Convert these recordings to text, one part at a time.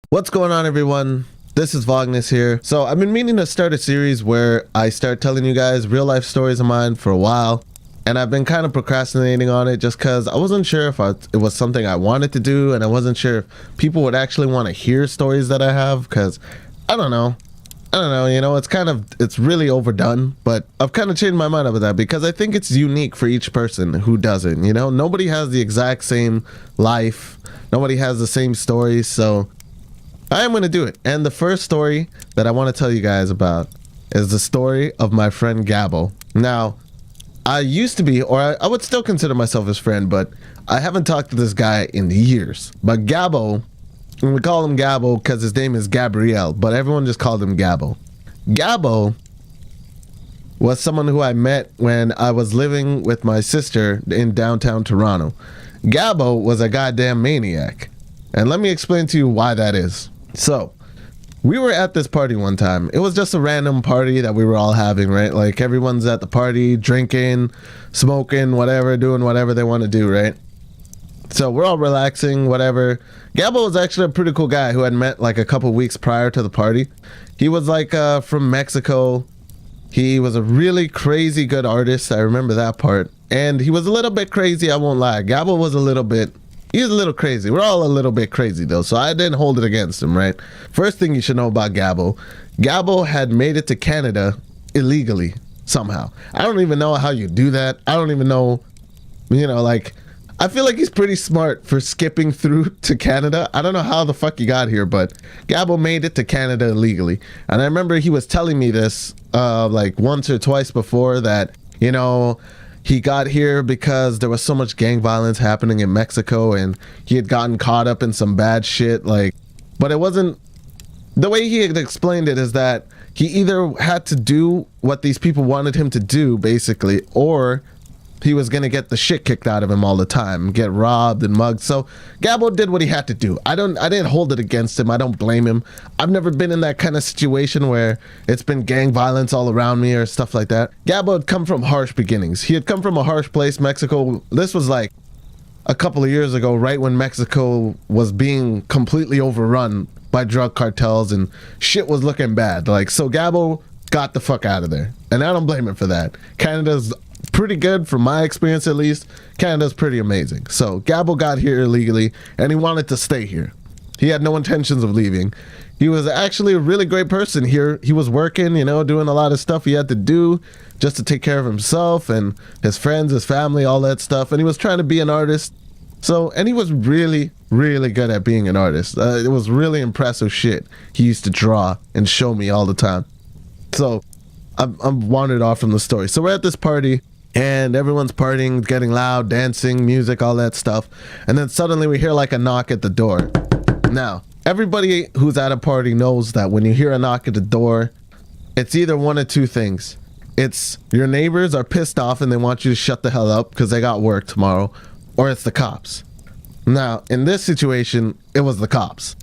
What's going on, everyone? This is Vognus here. So I've been meaning to start a series where I start telling you guys real life stories of mine for a while, and I've been kind of procrastinating on it just because I wasn't sure if it was something I wanted to do, and I wasn't sure if people would actually want to hear stories that I have, because I don't know, it's really overdone. But I've kind of changed my mind about that because I think it's unique for each person who does it. Nobody has the exact same life, nobody has the same stories, so I am going to do it. And the first story that I want to tell you guys about is the story of my friend Gabbo. Now, I used to be, or I would still consider myself his friend, but I haven't talked to this guy in years. But Gabbo, and we call him Gabbo because his name is Gabriel, but everyone just called him Gabbo. Gabbo was someone who I met when I was living with my sister in downtown Toronto. Gabbo was a goddamn maniac. And let me explain to you why that is. So, we were at this party one time. It was just a random party that we were all having, right? Like, everyone's at the party, drinking, smoking, whatever, doing whatever they want to do, right? So, we're all relaxing, whatever. Gabbo was actually a pretty cool guy who I'd met like a couple weeks prior to the party. He was like from Mexico. He was a really crazy good artist. I remember that part. And he was a little bit crazy, I won't lie. Gabbo was he's a little crazy. We're all a little bit crazy though, so I didn't hold it against him, right? First thing you should know about Gabbo. Gabbo had made it to Canada illegally somehow. I don't even know how you do that. I don't even know, I feel like he's pretty smart for skipping through to Canada. I don't know how the fuck he got here, but Gabbo made it to Canada illegally. And I remember he was telling me this like once or twice before that, he got here because there was so much gang violence happening in Mexico and he had gotten caught up in some bad shit. But it wasn't, the way he had explained it is that he either had to do what these people wanted him to do, basically, or he was going to get the shit kicked out of him all the time, get robbed and mugged. So Gabbo did what he had to do. I didn't hold it against him. I don't blame him. I've never been in that kind of situation where it's been gang violence all around me or stuff like that. Gabbo had come from harsh beginnings. He had come from a harsh place, Mexico. This was like a couple of years ago, right when Mexico was being completely overrun by drug cartels and shit was looking bad. So Gabbo got the fuck out of there. And I don't blame him for that. Canada's pretty good, from my experience at least. Canada's pretty amazing. So Gabbo got here illegally and he wanted to stay here. He had no intentions of leaving. He was actually a really great person here. He was working, doing a lot of stuff he had to do just to take care of himself and his friends, his family, all that stuff. And he was trying to be an artist. And he was really, really good at being an artist. It was really impressive shit he used to draw and show me all the time. So I'm wandered off from the story. So we're at this party and everyone's partying, getting loud, dancing, music, all that stuff. And then suddenly we hear like a knock at the door. Now, everybody who's at a party knows that when you hear a knock at the door, it's either one of two things. It's your neighbors are pissed off and they want you to shut the hell up because they got work tomorrow, or it's the cops. Now, in this situation, it was the cops.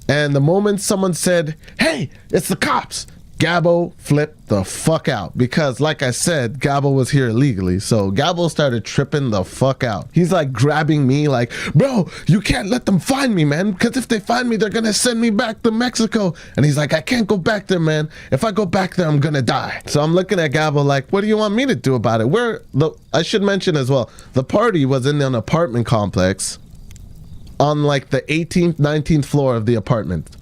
And the moment someone said, "Hey, it's the cops," Gabbo flipped the fuck out because, like I said, Gabbo was here illegally. So Gabbo started tripping the fuck out. He's like grabbing me like, "Bro, you can't let them find me, man, because if they find me, they're gonna send me back to Mexico." And he's like, "I can't go back there, man. If I go back there, I'm gonna die." So I'm looking at Gabbo like, what do you want me to do about it? I should mention as well, the party was in an apartment complex on like the 18th, 19th floor of the apartment.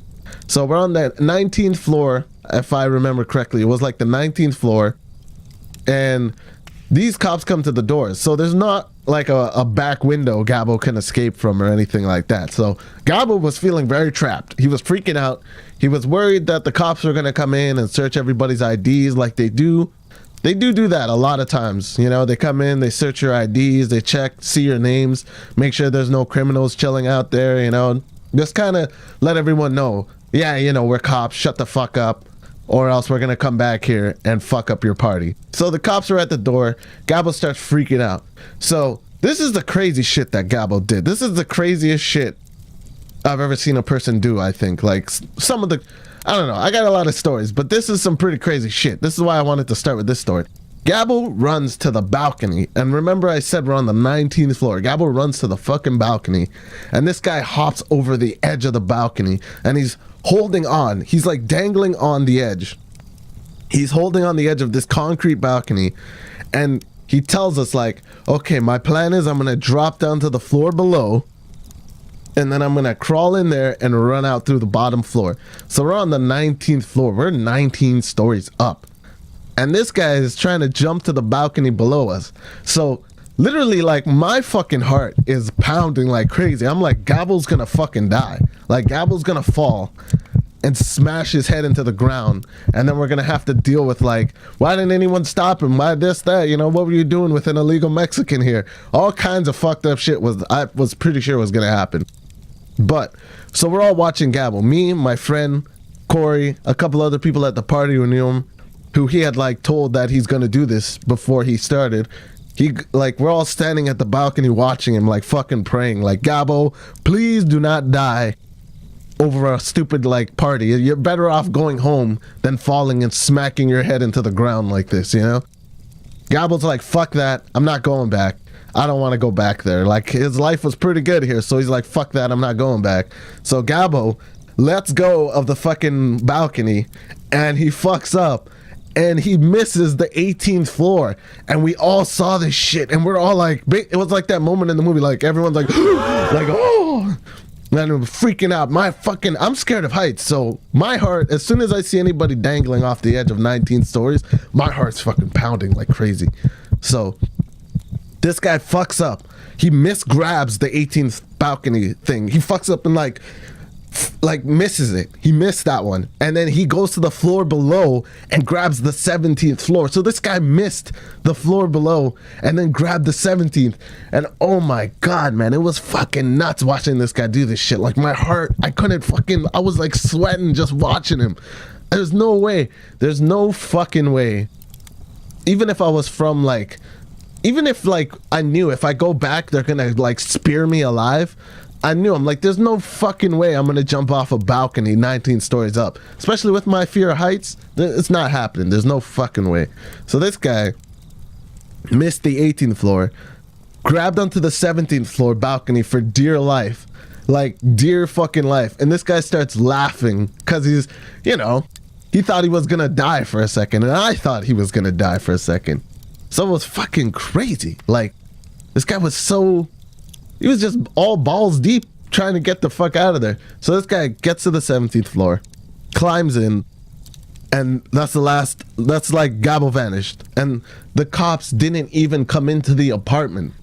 So we're on that 19th floor, if I remember correctly. It was like the 19th floor. And these cops come to the doors. So there's not like a back window Gabbo can escape from or anything like that. So Gabbo was feeling very trapped. He was freaking out. He was worried that the cops were going to come in and search everybody's IDs like they do. They do that a lot of times. They come in, they search your IDs, they check, see your names, make sure there's no criminals chilling out there, Just kind of let everyone know, yeah, we're cops, shut the fuck up, or else we're going to come back here and fuck up your party. So the cops are at the door. Gabbo starts freaking out. So this is the crazy shit that Gabbo did. This is the craziest shit I've ever seen a person do, I think. Like some of the, I don't know, I got a lot of stories, but this is some pretty crazy shit. This is why I wanted to start with this story. Gabbo runs to the balcony. And remember I said we're on the 19th floor. Gabbo runs to the fucking balcony. And this guy hops over the edge of the balcony. And he's holding on. He's like dangling on the edge. He's holding on the edge of this concrete balcony. And he tells us like, okay, my plan is I'm going to drop down to the floor below. And then I'm going to crawl in there and run out through the bottom floor. So we're on the 19th floor. We're 19 stories up. And this guy is trying to jump to the balcony below us. So literally like my fucking heart is pounding like crazy. I'm like, Gabbo's gonna fucking die. Like Gabbo's gonna fall and smash his head into the ground. And then we're gonna have to deal with like, why didn't anyone stop him? Why this, that? You know, what were you doing with an illegal Mexican here? All kinds of fucked up shit I was pretty sure was gonna happen. But, so we're all watching Gabbo. Me, my friend, Corey, a couple other people at the party who knew him, who he had like told that he's gonna do this before he started. He like, we're all standing at the balcony watching him, like fucking praying, like, Gabbo, please do not die over a stupid like party. You're better off going home than falling and smacking your head into the ground like this, you know? Gabbo's like, fuck that, I'm not going back. I don't want to go back there. Like, his life was pretty good here, so he's like, fuck that, I'm not going back. So Gabbo lets go of the fucking balcony and he fucks up. And he misses the 18th floor. And we all saw this shit. And we're all like, it was like that moment in the movie. Like, everyone's like, like, oh. And I'm freaking out. I'm scared of heights. So my heart, as soon as I see anybody dangling off the edge of 19 stories, my heart's fucking pounding like crazy. So this guy fucks up. He misgrabs the 18th balcony thing. He fucks up and like misses it. He missed that one. And then he goes to the floor below and grabs the 17th floor. So this guy missed the floor below and then grabbed the 17th. And oh my God, man, it was fucking nuts watching this guy do this shit. Like my heart, I was like sweating just watching him. There's no way. There's no fucking way. Even if I was from like, even if like I knew if I go back, they're gonna like spear me alive. I knew, I'm like, there's no fucking way I'm gonna jump off a balcony 19 stories up, especially with my fear of heights. It's not happening. There's no fucking way. So this guy missed the 18th floor, grabbed onto the 17th floor balcony for dear life, like dear fucking life. And this guy starts laughing because he's, you know, he thought he was gonna die for a second, and I thought he was gonna die for a second. So it was fucking crazy. Like, this guy was so, he was just all balls deep trying to get the fuck out of there. So this guy gets to the 17th floor, climbs in, and that's like Gabbo vanished. And the cops didn't even come into the apartment.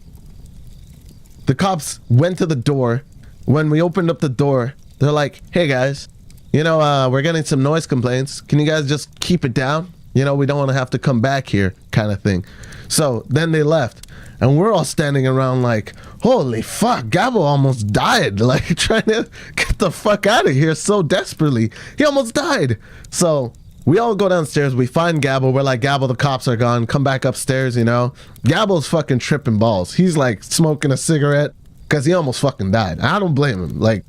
The cops went to the door. When we opened up the door, they're like, hey guys, you know, we're getting some noise complaints. Can you guys just keep it down? You know, we don't want to have to come back here, kind of thing. So then they left. And we're all standing around like, holy fuck, Gabbo almost died. Like, trying to get the fuck out of here so desperately. He almost died. So we all go downstairs. We find Gabbo. We're like, Gabbo, the cops are gone. Come back upstairs, you know. Gabbo's fucking tripping balls. He's like smoking a cigarette because he almost fucking died. I don't blame him. Like,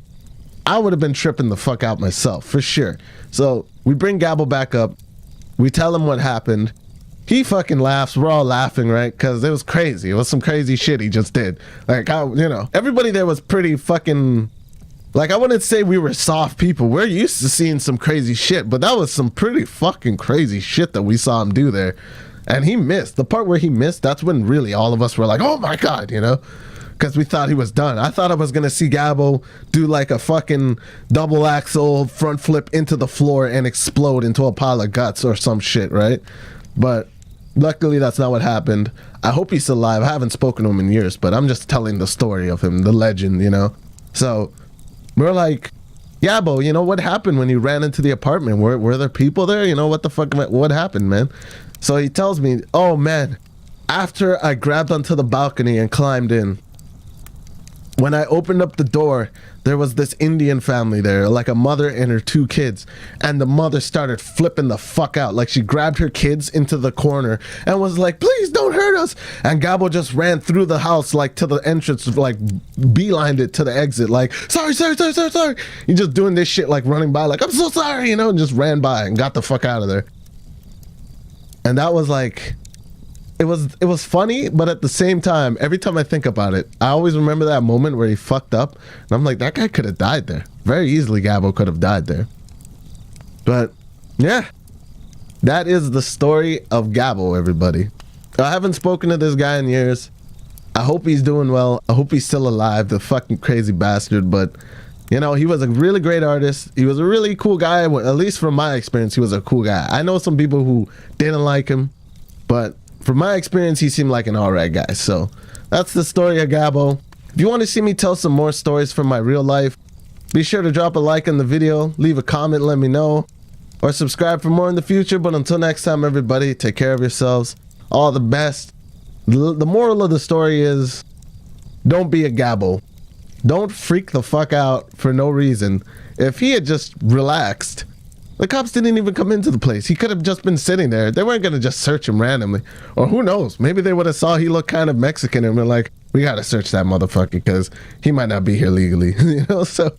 I would have been tripping the fuck out myself, for sure. So we bring Gabbo back up. We tell him what happened. He fucking laughs. We're all laughing, right? Because it was crazy. It was some crazy shit he just did. Like, you know, everybody there was pretty fucking, like, I wouldn't say we were soft people. We're used to seeing some crazy shit, but that was some pretty fucking crazy shit that we saw him do there. And he missed. The part where he missed, that's when really all of us were like, oh my God, you know? Because we thought he was done. I thought I was going to see Gabbo do like a fucking double axle front flip into the floor and explode into a pile of guts or some shit, right? But luckily that's not what happened. I hope he's still alive. I haven't spoken to him in years, but I'm just telling the story of him, the legend, you know? So we're like, Gabbo, you know, what happened when you ran into the apartment? Were there people there? You know, what the fuck, what happened, man? So he tells me, oh man, after I grabbed onto the balcony and climbed in, when I opened up the door, there was this Indian family there, like a mother and her two kids. And the mother started flipping the fuck out. Like, she grabbed her kids into the corner and was like, please don't hurt us. And Gabbo just ran through the house, like to the entrance, like beelined it to the exit. Like, sorry. He just doing this shit, like running by, like, I'm so sorry, you know, and just ran by and got the fuck out of there. And that was like, it was funny, but at the same time, every time I think about it, I always remember that moment where he fucked up, and I'm like, that guy could have died there. Very easily, Gabbo could have died there. But yeah, that is the story of Gabbo, everybody. I haven't spoken to this guy in years. I hope he's doing well. I hope he's still alive, the fucking crazy bastard. But you know, he was a really great artist. He was a really cool guy. At least from my experience, he was a cool guy. I know some people who didn't like him, but from my experience, he seemed like an alright guy. So that's the story of Gabbo. If you want to see me tell some more stories from my real life, be sure to drop a like on the video, leave a comment, let me know, or subscribe for more in the future. But until next time, everybody, take care of yourselves. All the best. The moral of the story is, don't be a Gabbo. Don't freak the fuck out for no reason. If he had just relaxed, the cops didn't even come into the place. He could have just been sitting there. They weren't going to just search him randomly. Or who knows? Maybe they would have saw he looked kind of Mexican and were like, we got to search that motherfucker because he might not be here legally. You know, so.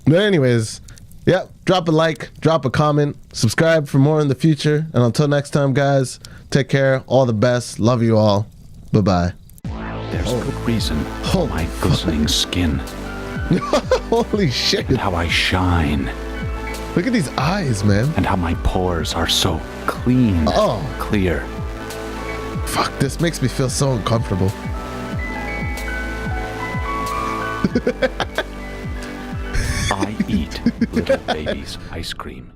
But anyways, yeah, drop a like, drop a comment, subscribe for more in the future. And until next time, guys, take care. All the best. Love you all. Bye-bye. There's good reason for my glistening skin. Holy shit. And how I shine. Look at these eyes, man. And how my pores are so clean, clear. Fuck, this makes me feel so uncomfortable. I eat little baby's ice cream.